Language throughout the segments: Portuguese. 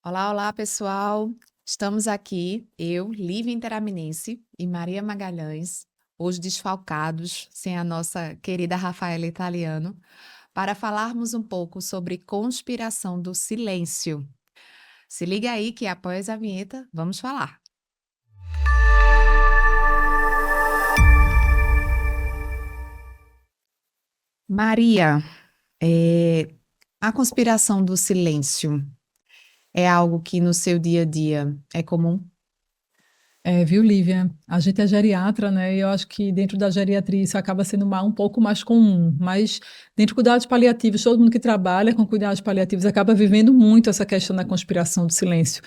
Olá, olá, pessoal. Estamos aqui, eu, Lívia Interaminense e Maria Magalhães, hoje desfalcados, sem a nossa querida Rafaela Italiano, para falarmos um pouco sobre conspiração do silêncio. Se liga aí que após a vinheta, vamos falar. Maria, eh, a conspiração do silêncio é algo que no seu dia a dia é comum? Viu, Lívia? A gente é geriatra, né? E eu acho que dentro da geriatria isso acaba sendo um pouco mais comum. Mas dentro de cuidados paliativos, todo mundo que trabalha com cuidados paliativos acaba vivendo muito essa questão da conspiração do silêncio.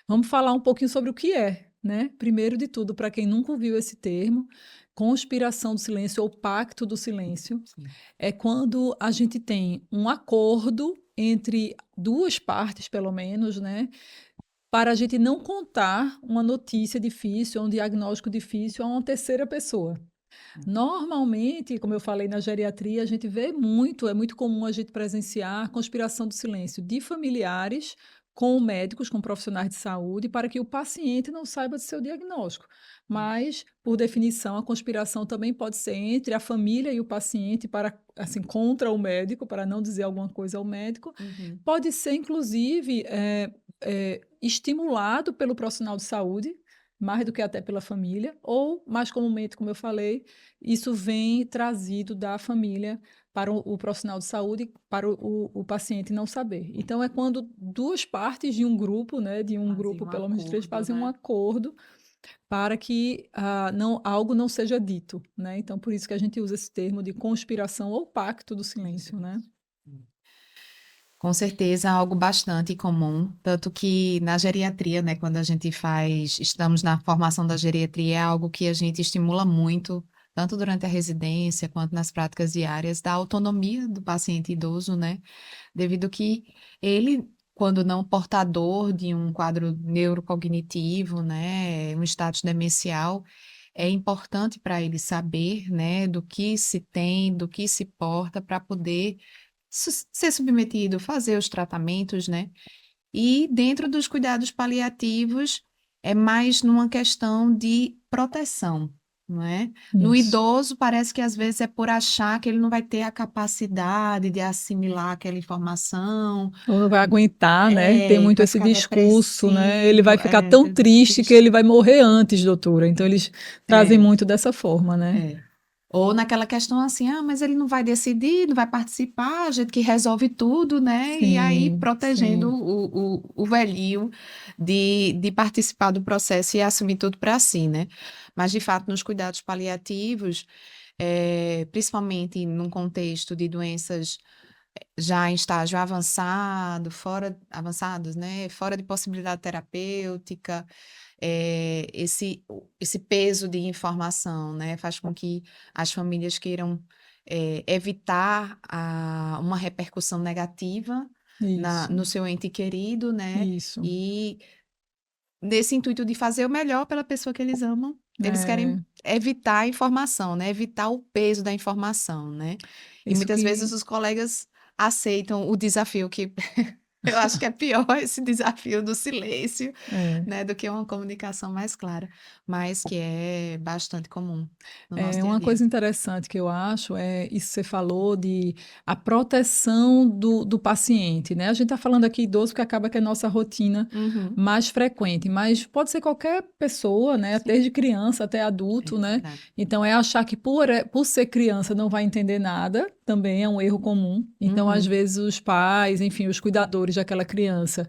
Vamos falar um pouquinho sobre o que é, né? Primeiro de tudo, para quem nunca ouviu esse termo, conspiração do silêncio ou pacto do silêncio Sim. é quando a gente tem um acordo entre duas partes, pelo menos, né? Para a gente não contar uma notícia difícil, um diagnóstico difícil a uma terceira pessoa. Normalmente, como eu falei na geriatria, a gente vê muito, é muito comum a gente presenciar conspiração do silêncio de familiares com médicos, com profissionais de saúde, para que o paciente não saiba do seu diagnóstico. Mas, por definição, a conspiração também pode ser entre a família e o paciente para, assim, contra o médico, para não dizer alguma coisa ao médico. Uhum. Pode ser, inclusive, estimulado pelo profissional de saúde, mais do que até pela família, ou, mais comumente, como eu falei, isso vem trazido da família para o profissional de saúde, para o paciente não saber. Então, é quando duas partes de um grupo, né, de um Fazia grupo, um pelo menos três, acordo, fazem um né? acordo para que algo não seja dito, né? Então, por isso que a gente usa esse termo de conspiração ou pacto do silêncio, né? Com certeza, algo bastante comum, tanto que na geriatria, né, quando a gente faz, estamos na formação da geriatria, é algo que a gente estimula muito, tanto durante a residência quanto nas práticas diárias, da autonomia do paciente idoso, né, devido que ele, quando não portador de um quadro neurocognitivo, né, um status demencial, é importante para ele saber, né, do que se tem, do que se porta, para poder ser submetido, fazer os tratamentos, né? E dentro dos cuidados paliativos, é mais numa questão de proteção, não é? No Isso. idoso, parece que às vezes é por achar que ele não vai ter a capacidade de assimilar aquela informação, Ou não vai aguentar, né? Tem que muito vai esse ficar discurso, né? Ele vai depressivo, ficar tão triste que ele triste. vai morrer antes, doutora. Então, eles trazem É, muito dessa forma, né? é. Ou naquela questão assim, ah, mas ele não vai decidir, não vai participar, a gente que resolve tudo, né? E aí Sim, protegendo sim. o velhinho de participar do processo e assumir tudo para si, né? Mas, de fato, nos cuidados paliativos, principalmente num contexto de doenças já em estágio avançado, avançados, né? Fora de possibilidade terapêutica, esse peso de informação, né, faz com que as famílias queiram evitar uma repercussão negativa Isso, no seu ente querido, né, isso. e nesse intuito de fazer o melhor pela pessoa que eles amam, eles querem É, evitar a informação, né, evitar o peso da informação, né, e isso muitas vezes que os colegas aceitam o desafio que eu acho que é pior esse desafio do silêncio, é. né, do que uma comunicação mais clara, mas que é bastante comum no nosso É dia a uma dia. coisa interessante que eu acho é isso que você falou de a proteção do paciente, né? A gente está falando aqui idoso porque acaba que é a nossa rotina Uhum, mais frequente, mas pode ser qualquer pessoa, né? sim, Desde criança até é adulto, né? verdade. Então é achar que por ser criança não vai entender nada, também é um erro comum. Então, às Uhum, vezes, os pais, enfim, os cuidadores daquela criança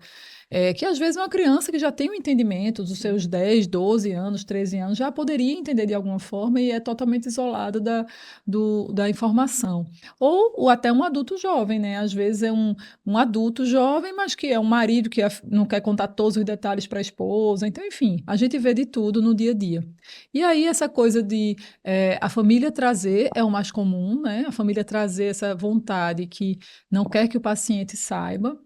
que às vezes uma criança que já tem um entendimento dos sim, seus 10, 12 anos, 13 anos, já poderia entender de alguma forma e é totalmente isolada da informação. Ou até um adulto jovem, né? Às vezes é um adulto jovem, mas que é um marido que não quer contar todos os detalhes para a esposa. Então, enfim, a gente vê de tudo no dia a dia. E aí, essa coisa de a família trazer é o mais comum, né? A família trazer essa vontade que não quer que o paciente saiba.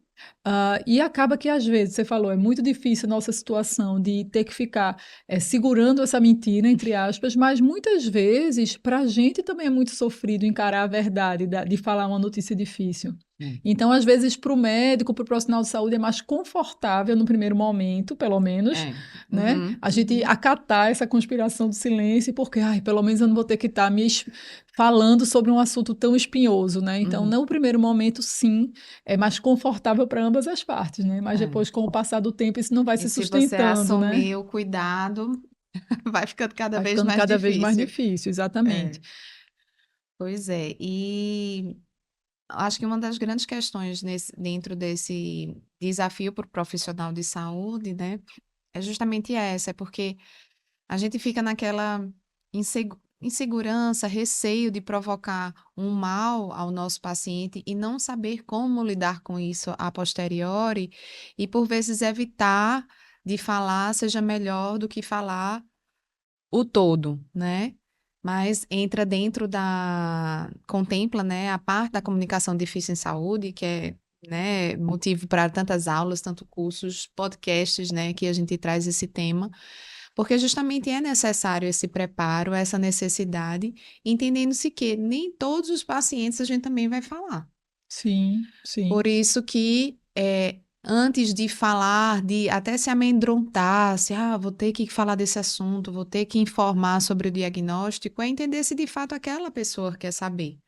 E acaba que, às vezes, você falou, é muito difícil a nossa situação de ter que ficar segurando essa mentira, entre aspas, mas muitas vezes, para a gente também é muito sofrido encarar a verdade, de falar uma notícia difícil. É. Então, às vezes, para o médico, para o profissional de saúde, é mais confortável no primeiro momento, pelo menos, É. né? Uhum, A gente uhum. acatar essa conspiração do silêncio, porque, ai, pelo menos eu não vou ter que estar falando sobre um assunto tão espinhoso, né? Então, Uhum. no primeiro momento, sim, é mais confortável para ambas as partes, né? Mas É. depois, com o passar do tempo, isso não vai E se se você sustentando, né? assumir o cuidado, vai ficando cada Vai vez ficando mais cada vez mais difícil. difícil, É, exatamente. pois é. E acho que uma das grandes questões dentro desse desafio para o profissional de saúde, né, é justamente essa, é porque a gente fica naquela insegurança, receio de provocar um mal ao nosso paciente e não saber como lidar com isso a posteriori, e por vezes evitar de falar seja melhor do que falar o todo, né? Mas entra dentro contempla, né, a parte da comunicação difícil em saúde, que é, né, motivo para tantas aulas, tanto cursos, podcasts, né, que a gente traz esse tema, porque justamente é necessário esse preparo, essa necessidade, entendendo-se que nem todos os pacientes a gente também vai falar. Sim, sim. Por isso que antes de falar, de até se amedrontar, se vou ter que falar desse assunto, vou ter que informar sobre o diagnóstico, é entender se de fato aquela pessoa quer saber,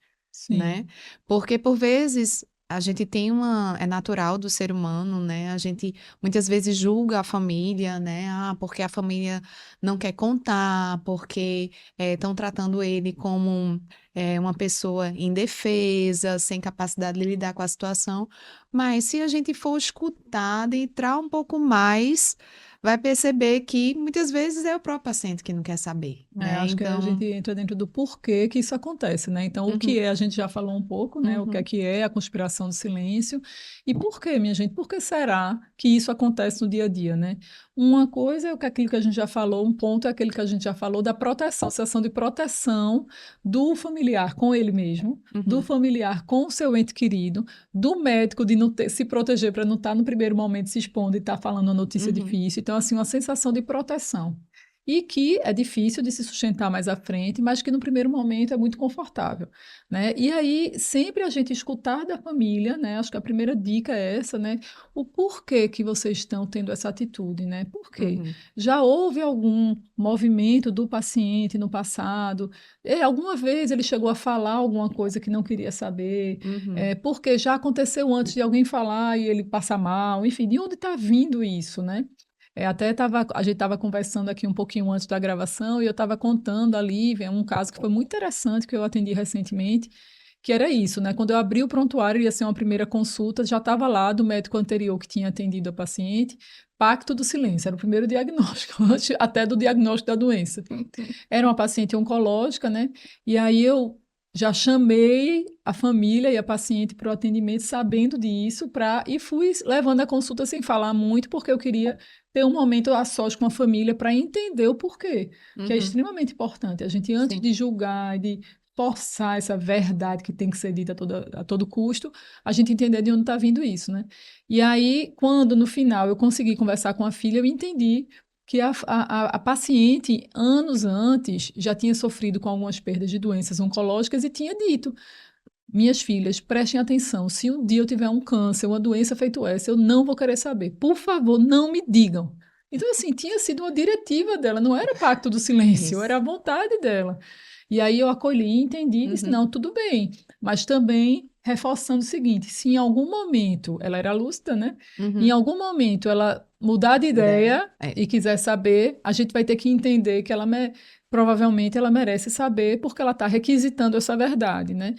né? Sim, Porque por vezes a gente tem é natural do ser humano, né? A gente muitas vezes julga a família, né? Porque a família não quer contar, porque estão tratando ele como uma pessoa indefesa, sem capacidade de lidar com a situação. Mas se a gente for escutar, entrar um pouco mais, vai perceber que muitas vezes é o próprio paciente que não quer saber, né? acho que a Então, gente entra dentro do porquê que isso acontece, né? Então, o que uhum, é, a gente já falou um pouco, né? O uhum, que é a conspiração do silêncio e por quê, minha gente? Por que será que isso acontece no dia a dia, né? Uma coisa é aquilo que a gente já falou, um ponto é aquele que a gente já falou da proteção, sensação de proteção do familiar com ele mesmo, do uhum, familiar com o seu ente querido, do médico de não se proteger para não estar no primeiro momento se expondo e estar falando uma notícia uhum. difícil. Então, assim, uma sensação de proteção e que é difícil de se sustentar mais à frente, mas que no primeiro momento é muito confortável, né? E aí, sempre a gente escutar da família, né? Acho que a primeira dica é essa, né? O porquê que vocês estão tendo essa atitude, né? Por quê? Uhum, Já houve algum movimento do paciente no passado? Alguma vez ele chegou a falar alguma coisa que não queria saber? uhum, Porque já aconteceu antes de alguém falar e ele passa mal? Enfim, de onde está vindo isso, né? A gente estava conversando aqui um pouquinho antes da gravação e eu estava contando ali um caso que foi muito interessante que eu atendi recentemente, que era isso, né? Quando eu abri o prontuário, ia ser uma primeira consulta, já estava lá do médico anterior que tinha atendido a paciente, pacto do silêncio, era o primeiro diagnóstico, antes até do diagnóstico da doença. Era uma paciente oncológica, né? E aí eu já chamei a família e a paciente para o atendimento sabendo disso, e fui levando a consulta sem falar muito, porque eu queria ter um momento a sós com a família para entender o porquê, que é uhum. extremamente importante. A gente, antes Sim. de julgar e de forçar essa verdade que tem que ser dita a todo custo, a gente entender de onde está vindo isso, né? E aí, quando no final eu consegui conversar com a filha, eu entendi que a paciente, anos antes, já tinha sofrido com algumas perdas de doenças oncológicas e tinha dito: minhas filhas, prestem atenção, se um dia eu tiver um câncer, uma doença feito essa, eu não vou querer saber. Por favor, não me digam. Então, assim, tinha sido uma diretiva dela, não era pacto do silêncio, Isso. era a vontade dela. E aí eu acolhi, entendi e disse: Uhum, não, tudo bem, mas também reforçando o seguinte: se em algum momento, ela era lúcida, né? Em uhum. algum momento ela mudar de Ideia. ideia É. e quiser saber, a gente vai ter que entender que provavelmente ela merece saber porque ela está requisitando essa verdade, né?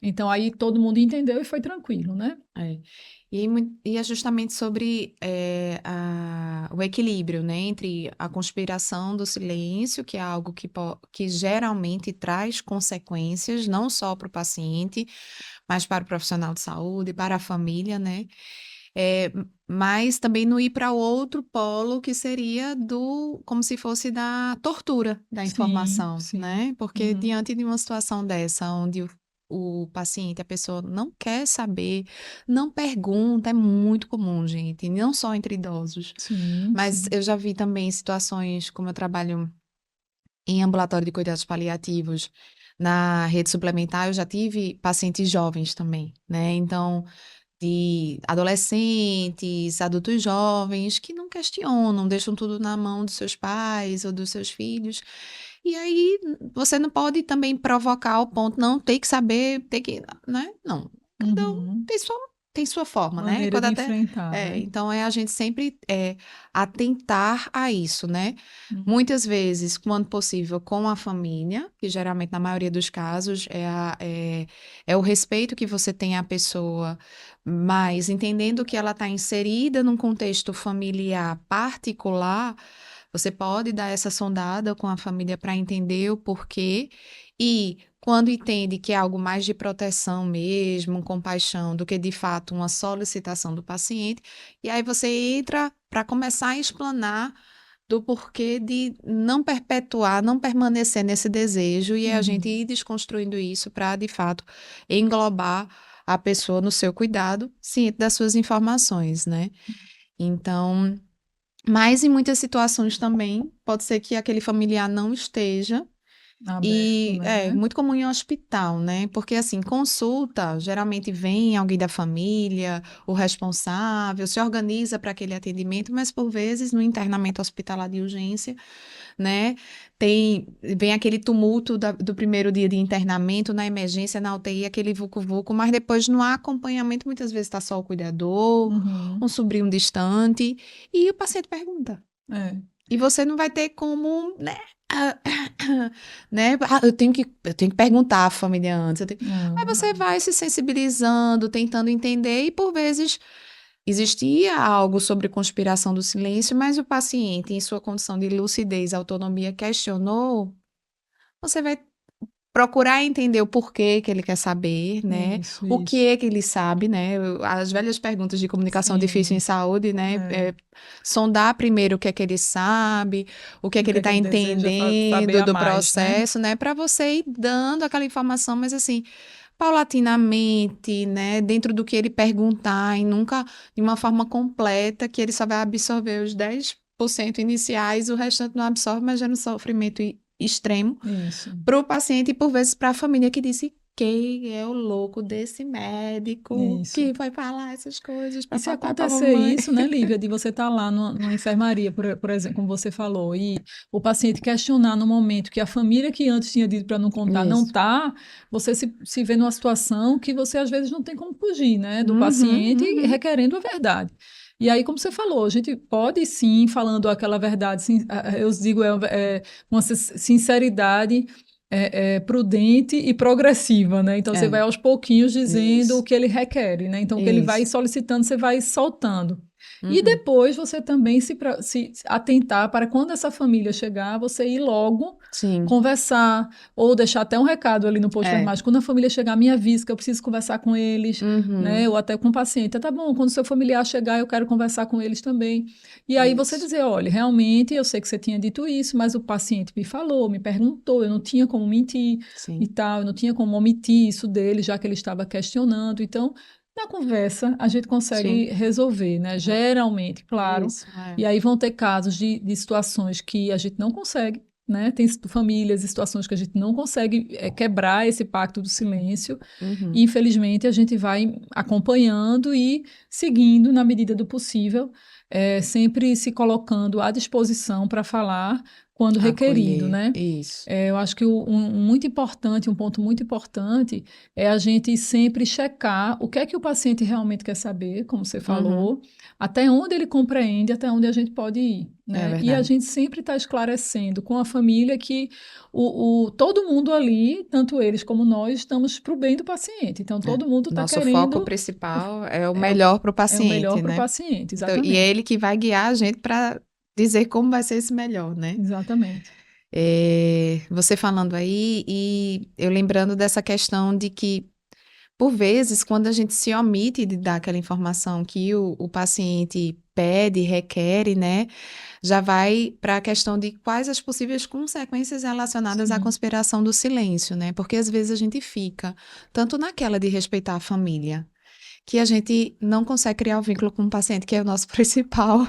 Então aí todo mundo entendeu e foi tranquilo, né? É. E é justamente sobre o equilíbrio, né, entre a conspiração do silêncio, que é algo que geralmente traz consequências, não só para o paciente, mas para o profissional de saúde, para a família, né? Mas também não ir para o outro polo, que seria como se fosse da tortura da Sim, informação, sim. né? Porque Uhum. diante de uma situação dessa, onde o paciente, a pessoa não quer saber, não pergunta, é muito comum, gente, não só entre idosos, Sim, mas sim. eu já vi também situações, como eu trabalho em ambulatório de cuidados paliativos, na rede suplementar, eu já tive pacientes jovens também, né? Então, de adolescentes, adultos jovens, que não questionam, deixam tudo na mão dos seus pais ou dos seus filhos. E aí, você não pode também provocar o ponto, não, tem que saber, tem que, né? Não, cada um Uhum. tem sua forma, né? Maneira Quando de até, enfrentar, né? então é a gente sempre atentar a isso, né? Uhum. Muitas vezes, quando possível, com a família, que geralmente, na maioria dos casos, é o respeito que você tem à pessoa, mas entendendo que ela está inserida num contexto familiar particular, você pode dar essa sondada com a família para entender o porquê e quando entende que é algo mais de proteção mesmo, compaixão, do que de fato uma solicitação do paciente, e aí você entra para começar a explanar do porquê de não perpetuar, não permanecer nesse desejo e a gente Uhum. ir desconstruindo isso para, de fato, englobar a pessoa no seu cuidado, ciente das suas informações, né? Então, mas em muitas situações também, pode ser que aquele familiar não esteja Aberto, e é né? muito comum em hospital, né? Porque assim, consulta, geralmente vem alguém da família, o responsável, se organiza para aquele atendimento, mas por vezes no internamento hospitalar de urgência, né? Vem aquele tumulto do primeiro dia de internamento, na emergência, na UTI, aquele vucu-vucu, mas depois no acompanhamento, muitas vezes está só o cuidador, um Uhum. sobrinho distante, e o paciente pergunta. É. E você não vai ter como, né? ah, né? Eu tenho que perguntar à família antes. Aí Não, você não. vai se sensibilizando, tentando entender, e por vezes existia algo sobre conspiração do silêncio, mas o paciente, em sua condição de lucidez, autonomia, questionou. Você vai procurar entender o porquê que ele quer saber, né? Isso, O que isso. é que ele sabe, né? As velhas perguntas de comunicação difícil em Sim. saúde, né? É. Sondar primeiro o que é que ele sabe, o que é O que que ele é que está ele deseja saber entendendo a do mais, né? processo, né? Para você ir dando aquela informação, mas assim, paulatinamente, né? Dentro do que ele perguntar e nunca de uma forma completa, que ele só vai absorver os 10% iniciais, o restante não absorve, mas gera um sofrimento extremo Isso. para o paciente e por vezes para a família que disse quem é o louco desse médico Isso. que vai falar essas coisas E para se papai, para acontecer mamãe. isso, né, Lívia, de você estar lá numa enfermaria, por exemplo, como você falou, e o paciente questionar no momento que a família que antes tinha dito para não contar não Isso. está, você se vê numa situação que você às vezes não tem como fugir, né, do Uhum, paciente uhum. requerendo a verdade. E aí, como você falou, a gente pode sim, falando aquela verdade, sim, eu digo, uma sinceridade prudente e progressiva, né? Então você vai É, aos pouquinhos dizendo o isso, que ele requer, né? Então o que ele vai isso. solicitando, você vai soltando. E Uhum. depois você também se atentar para quando essa família chegar, você ir logo Sim, conversar, ou deixar até um recado ali no posto de é. enfermagem. Quando a família chegar, me avisa que eu preciso conversar com eles, né? Uhum. Ou até com o paciente. Tá bom, quando seu familiar chegar, eu quero conversar com eles também. E aí você Isso, dizer, olha, realmente eu sei que você tinha dito isso, mas o paciente me falou, me perguntou, eu não tinha como mentir e sim. tal, eu não tinha como omitir isso dele, já que ele estava questionando. Então, na conversa, a gente consegue Sim. resolver, né? Geralmente, claro. Isso, é. E aí vão ter casos de situações que a gente não consegue, né? Tem famílias e situações que a gente não consegue quebrar esse pacto do silêncio. E, Uhum. infelizmente, a gente vai acompanhando e seguindo na medida do possível, sempre se colocando à disposição para falar quando requerido, Acolher, né? isso. Eu acho que muito importante, um ponto muito importante é a gente sempre checar o que é que o paciente realmente quer saber, como você Uhum. falou, até onde ele compreende, até onde a gente pode ir, É né? E a verdade. gente sempre está esclarecendo com a família que todo mundo ali, tanto eles como nós, estamos para o bem do paciente. Então, É. todo mundo está Nosso foco querendo principal é o é o, melhor para o é o melhor paciente, para o né? paciente, Então, e é exatamente. ele que vai guiar a gente para dizer como vai ser esse melhor, né? Exatamente. Você falando aí e eu lembrando dessa questão de que, por vezes, quando a gente se omite de dar aquela informação que o paciente pede, requer, né, já vai para a questão de quais as possíveis consequências relacionadas à Sim. conspiração do silêncio, né? Porque às vezes a gente fica tanto naquela de respeitar a família que a gente não consegue criar o vínculo com o paciente, que é o nosso principal,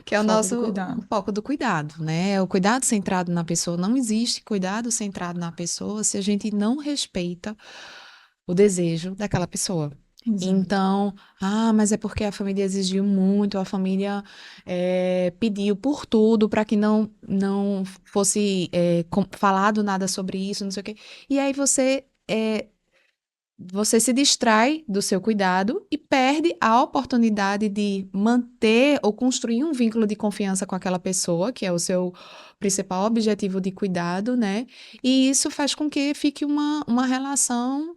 que é o Foco do nosso cuidado. foco do cuidado, né? O cuidado centrado na pessoa. Não existe cuidado centrado na pessoa se a gente não respeita o desejo daquela pessoa. Exato. Então, mas é porque a família exigiu muito, a família pediu por tudo para que não fosse falado nada sobre isso, não sei o quê. E aí você se distrai do seu cuidado e perde a oportunidade de manter ou construir um vínculo de confiança com aquela pessoa, que é o seu principal objetivo de cuidado, né? E isso faz com que fique uma relação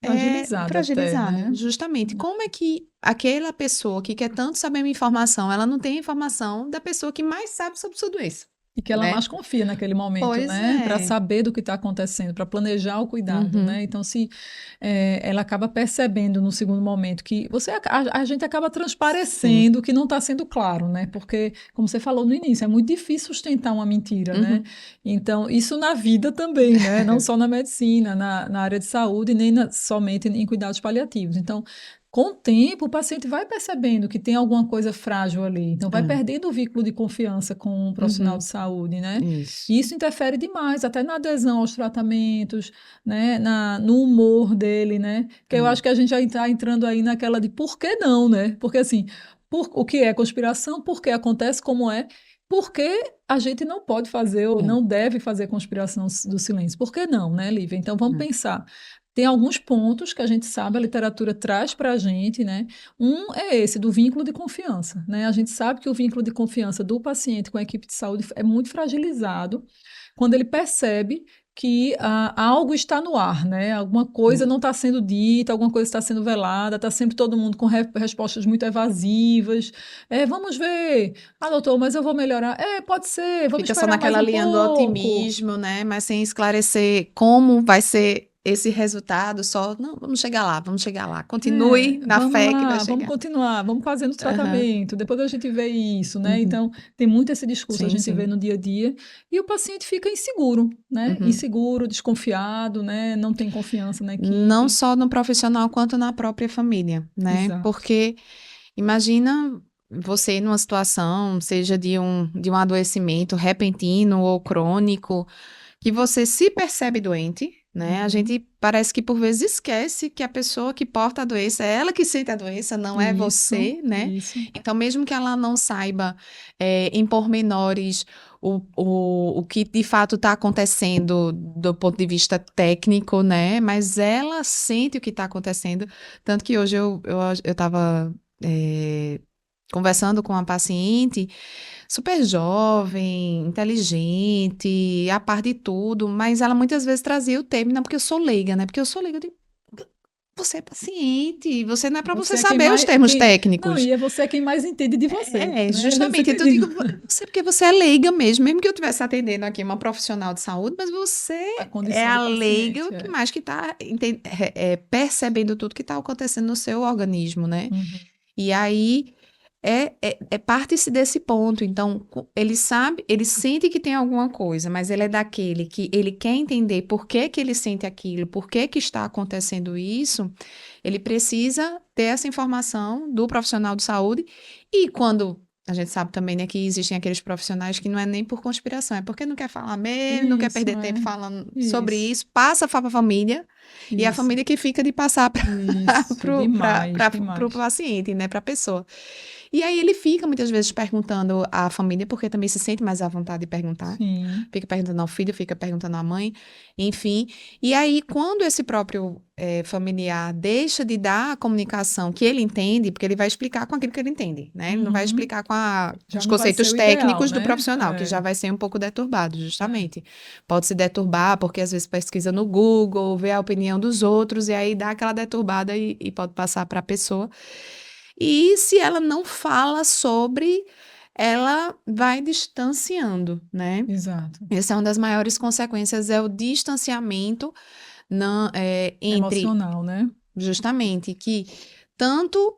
Fragilizada até, fragilizada, né? justamente. Como é que aquela pessoa que quer tanto saber uma informação, ela não tem a informação da pessoa que mais sabe sobre sua doença, E que ela né? mais confia naquele momento, Pois né? Para é. saber do que está acontecendo, para planejar o cuidado, Uhum, né? Então, se ela acaba percebendo no segundo momento que a gente acaba sim. transparecendo que não está sendo claro, né? Porque, como você falou no início, é muito difícil sustentar uma mentira, né? Uhum, Então, isso na vida também, né? Não só na medicina, na área de saúde, nem somente em cuidados paliativos. Então, com o tempo, o paciente vai percebendo que tem alguma coisa frágil ali, então vai é, perdendo o vínculo de confiança com o profissional de uhum, saúde, né? isso. E isso interfere demais, até na adesão aos tratamentos, né? No humor dele, né? Que eu acho É, que a gente já está entrando aí naquela de por que não, né? Porque assim, o que é conspiração, por que acontece como é, por que a gente não pode fazer ou é, não deve fazer conspiração do silêncio? Por que não, né, Lívia? Então vamos é. pensar. Tem alguns pontos que a gente sabe, a literatura traz para a gente, né? Um é esse, do vínculo de confiança, né? A gente sabe que o vínculo de confiança do paciente com a equipe de saúde é muito fragilizado quando ele percebe que algo está no ar, né? Alguma coisa não está sendo dita, alguma coisa está sendo velada, está sempre todo mundo com respostas muito evasivas. Vamos ver. Doutor, mas eu vou melhorar. Pode ser, vamos Fica só esperar mais naquela um linha do pouco. otimismo, né? Mas sem esclarecer como vai ser esse resultado, só, não, vamos chegar lá, vamos chegar lá. Continue na Vamos fé que vai lá, vamos chegar. continuar, vamos fazendo o Aham, tratamento, depois a gente vê isso, né? uhum. Então, tem muito esse discurso, a Sim, gente vê sim. no dia a dia, e o paciente fica inseguro, né? Uhum. Inseguro, desconfiado, né? Não tem confiança na Não equipe. só no profissional, quanto na própria família, né? Exato. Porque imagina você numa situação, seja de um adoecimento repentino ou crônico, que você se percebe doente, né? A Uhum. gente parece que por vezes esquece que a pessoa que porta a doença é ela que sente a doença, não é Isso, você, né? isso. Então, mesmo que ela não saiba em pormenores o que de fato está acontecendo do ponto de vista técnico, né? Mas ela sente o que está acontecendo. Tanto que hoje eu estava conversando com uma paciente super jovem, inteligente, a par de tudo, mas ela muitas vezes trazia o termo, não, porque eu sou leiga, né? Porque eu sou leiga. Eu digo, você é paciente, você não é para você Você é quem saber os mais, termos não, técnicos. e é você quem mais entende de você, né? Eu Justamente. sempre Então, eu digo, digo, você, porque você é leiga mesmo que eu estivesse atendendo aqui uma profissional de saúde, mas você a é condição a do leiga paciente, que mais que está percebendo tudo que está acontecendo no seu organismo, né? Uhum. E aí parte-se desse ponto. Então, ele sabe, ele sente que tem alguma coisa, mas ele é daquele que ele quer entender por que que ele sente aquilo, por que que está acontecendo isso. Ele precisa ter essa informação do profissional de saúde. E quando a gente sabe também, né, que existem aqueles profissionais que não é nem por conspiração, é porque não quer falar mesmo, não quer Isso, perder tempo é. falando sobre Isso, isso, passa para a família, e a isso, família que fica de passar para isso, demais, o demais. paciente, né, para a pessoa. E aí ele fica muitas vezes perguntando à família, porque também se sente mais à vontade de perguntar. Sim, Fica perguntando ao filho, fica perguntando à mãe, enfim. E aí, quando esse próprio familiar deixa de dar a comunicação que ele entende, porque ele vai explicar com aquilo que ele entende, né? Ele não vai uhum. explicar com Já os não vai ser conceitos o ideal, técnicos do né? profissional, que já vai ser um pouco deturbado, justamente. Pode se deturbar, porque às vezes pesquisa no Google, vê a opinião dos outros, e aí dá aquela deturbada e pode passar para a pessoa. E se ela não fala sobre, ela vai distanciando, né? Exato. Essa é uma das maiores consequências, é o distanciamento entre, Emocional, né? justamente, que tanto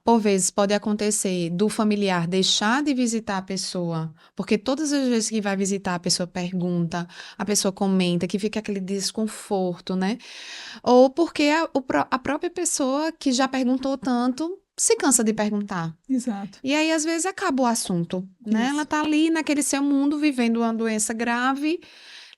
Por vezes pode acontecer do familiar deixar de visitar a pessoa, porque todas as vezes que vai visitar, a pessoa pergunta, a pessoa comenta, que fica aquele desconforto, né? Ou porque a própria pessoa que já perguntou tanto se cansa de perguntar. Exato. E aí, às vezes, acaba o assunto, né? Ela Isso. tá ali naquele seu mundo, vivendo uma doença grave,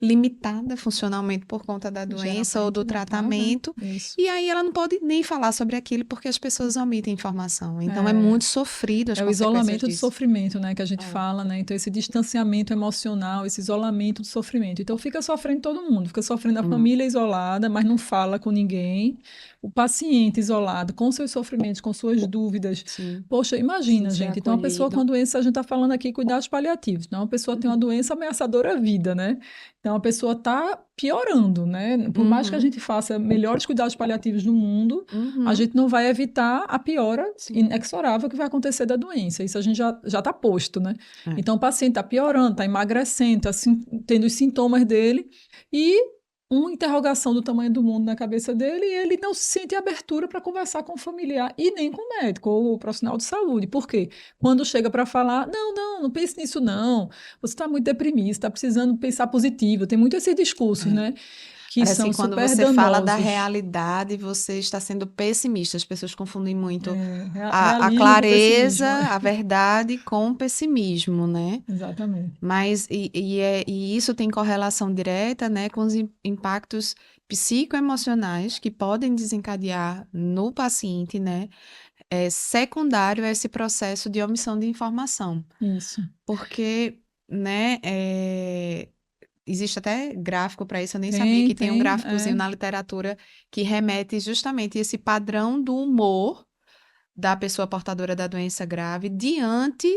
limitada funcionalmente por conta da doença ou do Geralmente já tá, né? tratamento, Isso. e aí ela não pode nem falar sobre aquilo porque as pessoas omitem informação. Então, é É. muito sofrido as É o consequências isolamento do disso. sofrimento, né, que a gente É. fala, né? Então, esse distanciamento emocional, esse isolamento do sofrimento. Então, fica sofrendo todo mundo, fica sofrendo a Hum, família isolada, mas não fala com ninguém. O paciente isolado, com seus sofrimentos, com suas dúvidas. sim, Poxa, sem imagina, ser gente. Então, uma pessoa com acolhido. doença, a gente está falando aqui cuidados paliativos. Então, uma pessoa tem uma Uhum, doença ameaçadora à vida, né? Então, a pessoa está piorando, né? Por mais que a uhum, gente faça melhores cuidados paliativos do mundo, a uhum, gente não vai evitar a piora sim. inexorável que vai acontecer da doença. Isso a gente já está posto, né? É. Então, o paciente está piorando, está emagrecendo, está tendo os sintomas dele e uma interrogação do tamanho do mundo na cabeça dele e ele não sente abertura para conversar com o familiar e nem com o médico ou o profissional de saúde. Por quê? Quando chega para falar, não pense nisso não, você está muito deprimido, está precisando pensar positivo. Tem muito esses discursos, É. né? Que Parece que são quando super você fala da danosos. realidade, você está sendo pessimista. As pessoas confundem muito É, a realismo com clareza, pessimismo. a verdade com o pessimismo, né? Exatamente. Mas e isso tem correlação direta, né, com os impactos psicoemocionais que podem desencadear no paciente, né, secundário a esse processo de omissão de informação. Isso. Porque, né, existe até gráfico para isso, eu nem sabia Tem, que tem um tem, gráficozinho na literatura que remete justamente esse padrão do humor da pessoa portadora da doença grave diante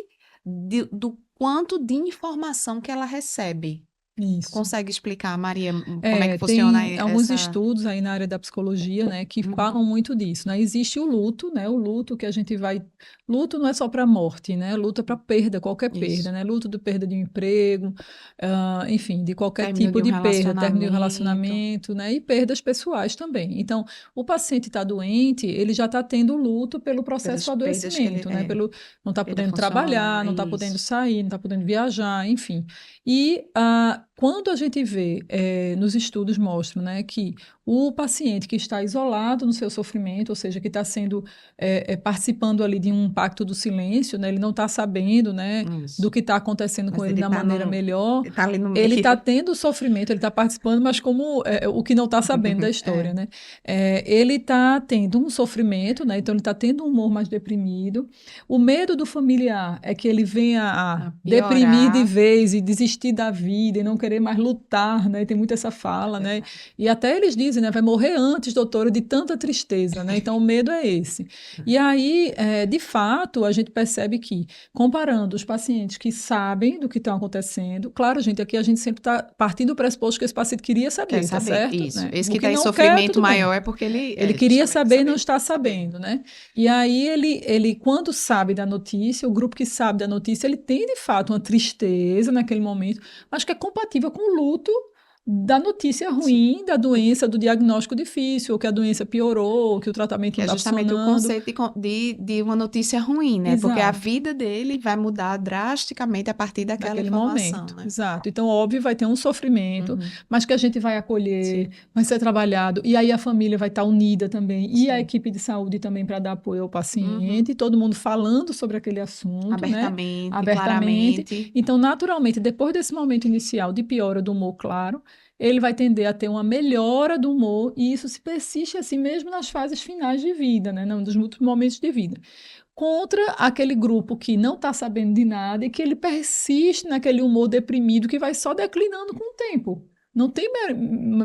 do quanto de informação que ela recebe. Tu isso. consegue explicar, Maria, como é que É, funciona tem alguns essa. estudos aí na área da psicologia, né, que Uhum, falam muito disso, né? Existe o luto, né? O luto que a gente vai. Luto não é só para morte, né? Luto é para perda, qualquer perda, isso. né? Luto de perda de um emprego, enfim, de qualquer Término tipo de um de perda, término de um relacionamento, relacionamento, né? E perdas pessoais também. Então, o paciente está doente, ele já está tendo luto pelo processo pelas do perdas que ele adoecimento, né? Pelo não está perda podendo trabalhar, funcional, não está podendo isso. sair, não está podendo viajar, enfim. E quando a gente vê, nos estudos mostram, né, que o paciente que está isolado no seu sofrimento, ou seja, que está sendo participando ali de um pacto do silêncio, né, ele não está sabendo, né, do Isso. que está acontecendo com Mas ele ele da tá maneira melhor, tá ali no ele está meio. tendo sofrimento, ele está participando, mas como o que não está sabendo da história, É, né? Ele está tendo um sofrimento, né? Então ele está tendo um humor mais deprimido. O medo do familiar é que ele venha a a deprimir de piorar, vez e desistir da vida e não querer mais lutar, né? Tem muito essa é fala, né? verdade. E até eles dizem, né? Vai morrer antes, doutora, de tanta tristeza, né? Então o medo é esse. E aí, de fato, a gente percebe que, comparando os pacientes que sabem do que estão acontecendo, claro, gente, aqui a gente sempre está partindo do pressuposto que esse paciente queria Quer saber, tá saber? certo? Isso. Né? Esse O que que está em não quer, sofrimento tudo bem. maior é porque ele Ele queria justamente saber e não saber. está sabendo, né? E aí ele, quando sabe da notícia, o grupo que sabe da notícia, ele tem de fato uma tristeza naquele momento, mas que é compatível com o luto da notícia Sim. ruim, da doença, do diagnóstico difícil, ou que a doença piorou, ou que o tratamento Que não é está justamente o funcionando. conceito de uma notícia ruim, né? Porque a Exato. vida dele vai mudar drasticamente a partir daquela Daquele informação, momento, né? exato. Então, óbvio, vai ter um sofrimento, Uhum. mas que a gente vai acolher, Sim, vai ser trabalhado, e aí a família vai estar unida também, e a sim. equipe de saúde também para dar apoio ao Uhum. paciente, todo mundo falando sobre aquele assunto, né, Abertamente, abertamente. claramente. Então, naturalmente, depois desse momento inicial de piora do humor, claro, ele vai tender a ter uma melhora do humor, e isso se persiste assim mesmo nas fases finais de vida, né, nos últimos momentos de vida contra aquele grupo que não está sabendo de nada e que ele persiste naquele humor deprimido que vai só declinando com o tempo. Não tem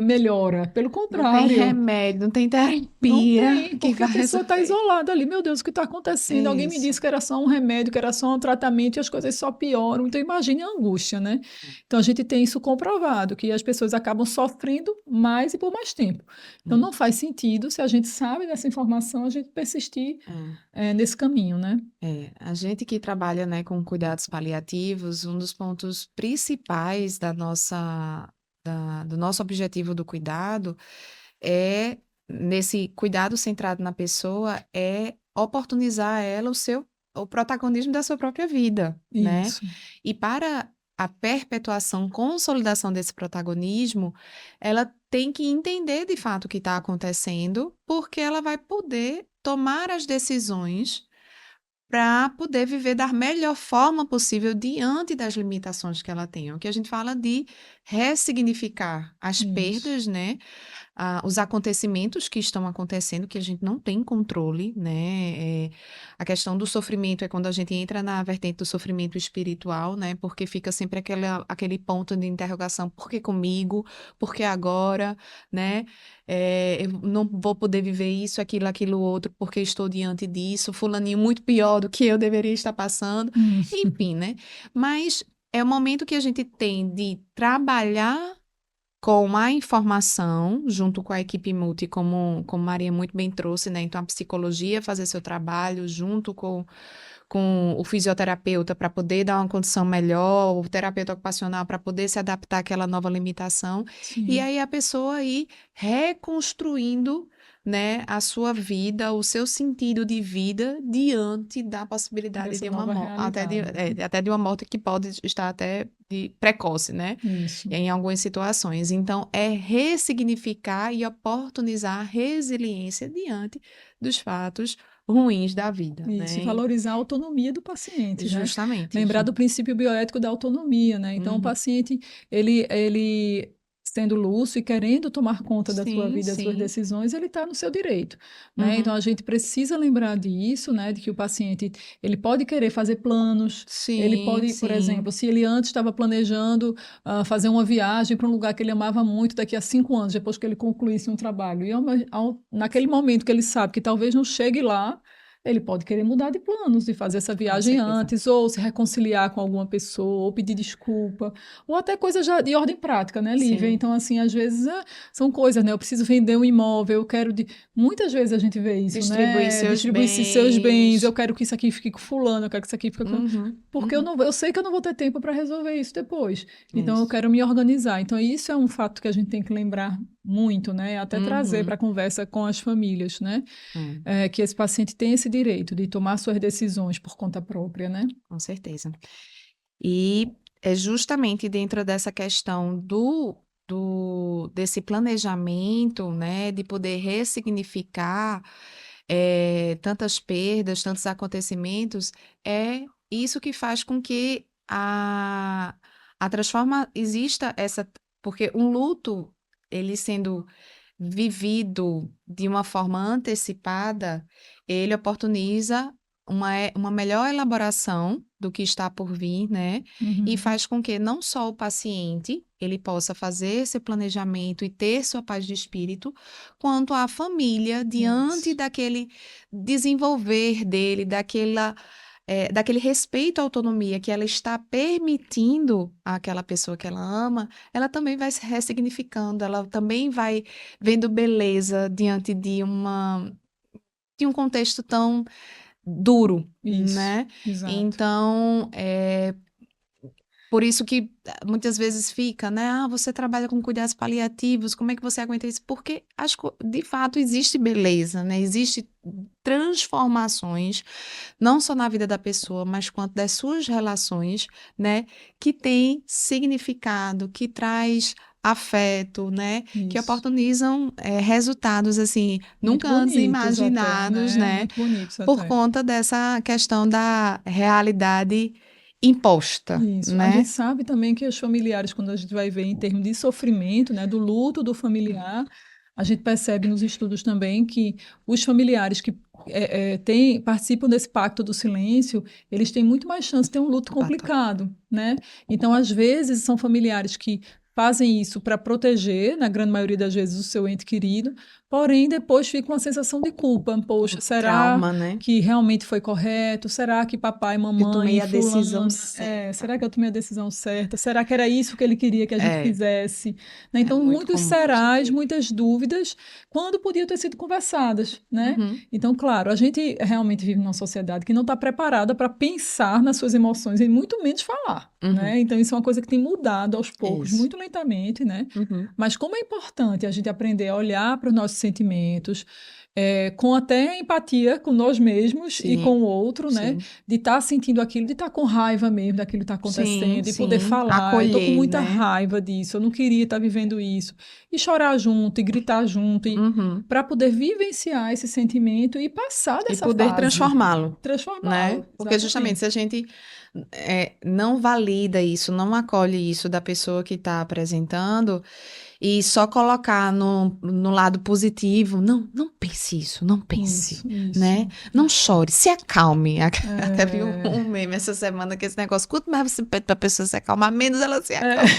melhora, pelo Não tem contrário. remédio, não tem Não terapia tem, que porque a vai pessoa está resolver. isolada ali. Meu Deus, o que está acontecendo? Alguém me Isso. disse que era só um remédio, que era só um tratamento e as coisas só pioram. Então, imagine a angústia, né? Então, a gente tem isso comprovado, que as pessoas acabam sofrendo mais e por mais tempo. Então, não faz sentido, se a gente sabe dessa informação, a gente persistir É. nesse caminho, né? A gente que trabalha, né, com cuidados paliativos, um dos pontos principais do nosso objetivo do cuidado é, nesse cuidado centrado na pessoa, é oportunizar a ela o protagonismo da sua própria vida, né? Isso. E para a perpetuação, consolidação desse protagonismo, ela tem que entender de fato o que está acontecendo, porque ela vai poder tomar as decisões para poder viver da melhor forma possível diante das limitações que ela tem. É o que a gente fala de ressignificar as Isso. perdas, né? Os acontecimentos que estão acontecendo, que a gente não tem controle, né? A questão do sofrimento é quando a gente entra na vertente do sofrimento espiritual, né? Porque fica sempre aquele ponto de interrogação: por que comigo? Por que agora? Né? Eu não vou poder viver isso, aquilo, outro, porque estou diante disso, fulaninho muito pior do que eu deveria estar passando, Hum, enfim, né? Mas é o momento que a gente tem de trabalhar com a informação, junto com a equipe multi, como Maria muito bem trouxe, né? Então, a psicologia fazer seu trabalho junto com o fisioterapeuta para poder dar uma condição melhor, o terapeuta ocupacional para poder se adaptar àquela nova limitação, e sim. aí a pessoa ir reconstruindo, né, a sua vida, o seu sentido de vida diante da possibilidade Dessa de uma nova morte, realidade, né? até de uma morte que pode estar até precoce, né? Isso. Em algumas situações. Então, é ressignificar e oportunizar a resiliência diante dos fatos ruins da vida, Isso, e né? valorizar a autonomia do paciente, né? Justamente. Lembrar do princípio bioético da autonomia, né? Então, o Uhum. paciente, ele sendo lúcido e querendo tomar conta da sua Sim, vida, das suas sim. decisões, ele está no seu direito, né? Então, Uhum. a gente precisa lembrar disso, né? De que o paciente, ele pode querer fazer planos, ele Sim, pode, por sim. exemplo, se ele antes estava planejando fazer uma viagem para um lugar que ele amava muito daqui a 5 anos, depois que ele concluísse um trabalho, e naquele momento que ele sabe que talvez não chegue lá, ele pode querer mudar de planos, de fazer essa Com viagem certeza. antes, ou se reconciliar com alguma pessoa, ou pedir desculpa, ou até coisas já de ordem prática, né, Lívia? Sim. Então, assim, às vezes são coisas, né? Eu preciso vender um imóvel, eu quero. Muitas vezes a gente vê isso, Distribuir né? seus Distribuir esses seus bens, eu bens. quero que isso aqui fique com fulano, eu quero que isso aqui fique com. Uhum. Porque Uhum. eu sei que eu não vou ter tempo para resolver isso depois. Então, eu Isso. quero me organizar. Então, isso é um fato que a gente tem que lembrar muito, né? Até trazer para a Uhum. conversa com as famílias, né? É, Que esse paciente tem esse direito de tomar suas decisões por conta própria, né? com certeza. E é justamente dentro dessa questão desse planejamento, né, de poder ressignificar tantas perdas, tantos acontecimentos, é isso que faz com que a transforma exista essa, porque um luto, ele sendo vivido de uma forma antecipada, ele oportuniza uma melhor elaboração do que está por vir, né? E Uhum. faz com que não só o paciente ele possa fazer esse planejamento e ter sua paz de espírito, quanto a família diante Isso, daquele desenvolver dele, daquele respeito à autonomia que ela está permitindo àquela pessoa que ela ama, ela também vai se ressignificando, ela também vai vendo beleza diante de um contexto tão duro, isso, né? exato. Então, por isso que muitas vezes fica, né? Ah, você trabalha com cuidados paliativos, como é que você aguenta isso? Porque de fato existe beleza, né? Existe transformações, não só na vida da pessoa, mas quanto das suas relações, né? Que tem significado, que traz afeto, né? Que Isso. oportunizam resultados assim Muito nunca antes bonitos até, imaginados, né? né? Muito bonitos Por até. conta dessa questão da realidade imposta, Isso. A gente né? sabe também que os familiares, quando a gente vai ver em termos de sofrimento, né, do luto do familiar, a gente percebe nos estudos também que os familiares que participam desse pacto do silêncio, eles têm muito mais chance de ter um luto Bata. complicado, né? Então, às vezes, são familiares que fazem isso para proteger, na grande maioria das vezes, o seu ente querido, porém, depois fica uma sensação de culpa. Poxa, será Trauma, né? que realmente foi correto? Será que papai, Eu tomei mamãe, a decisão fulana, certa. será que eu tomei a decisão certa? Será que era isso que ele queria que a gente É, fizesse? Né? é Então, muito muitos comum. serás, muitas dúvidas, quando podiam ter sido conversadas, né? Uhum, Então, claro, a gente realmente vive numa sociedade que não está preparada para pensar nas suas emoções e muito menos falar, uhum, né? Então, isso é uma coisa que tem mudado aos poucos, isso. muito lentamente, né? Uhum, Mas como é importante a gente aprender a olhar para os nossos sentimentos, com até empatia com nós mesmos e com Sim, o outro, né? sim. De estar sentindo aquilo, de estar com raiva mesmo daquilo que está Sim, acontecendo, e poder sim. falar, eu tô com Acolher, muita né? raiva disso, eu não queria estar vivendo isso. E chorar junto, e gritar junto, e Uhum. para poder vivenciar esse sentimento e passar E dessa poder fase, transformá-lo, né? transformá-lo, Porque justamente se exatamente. a gente não valida isso, não acolhe isso da pessoa que está apresentando, e só colocar no lado positivo, não, não pense isso, não pense, né? Não Isso. chore, se acalme. Até vi um, É, um meme essa semana que esse negócio, quanto mais você pede para a pessoa se acalmar, menos ela se é, acalma.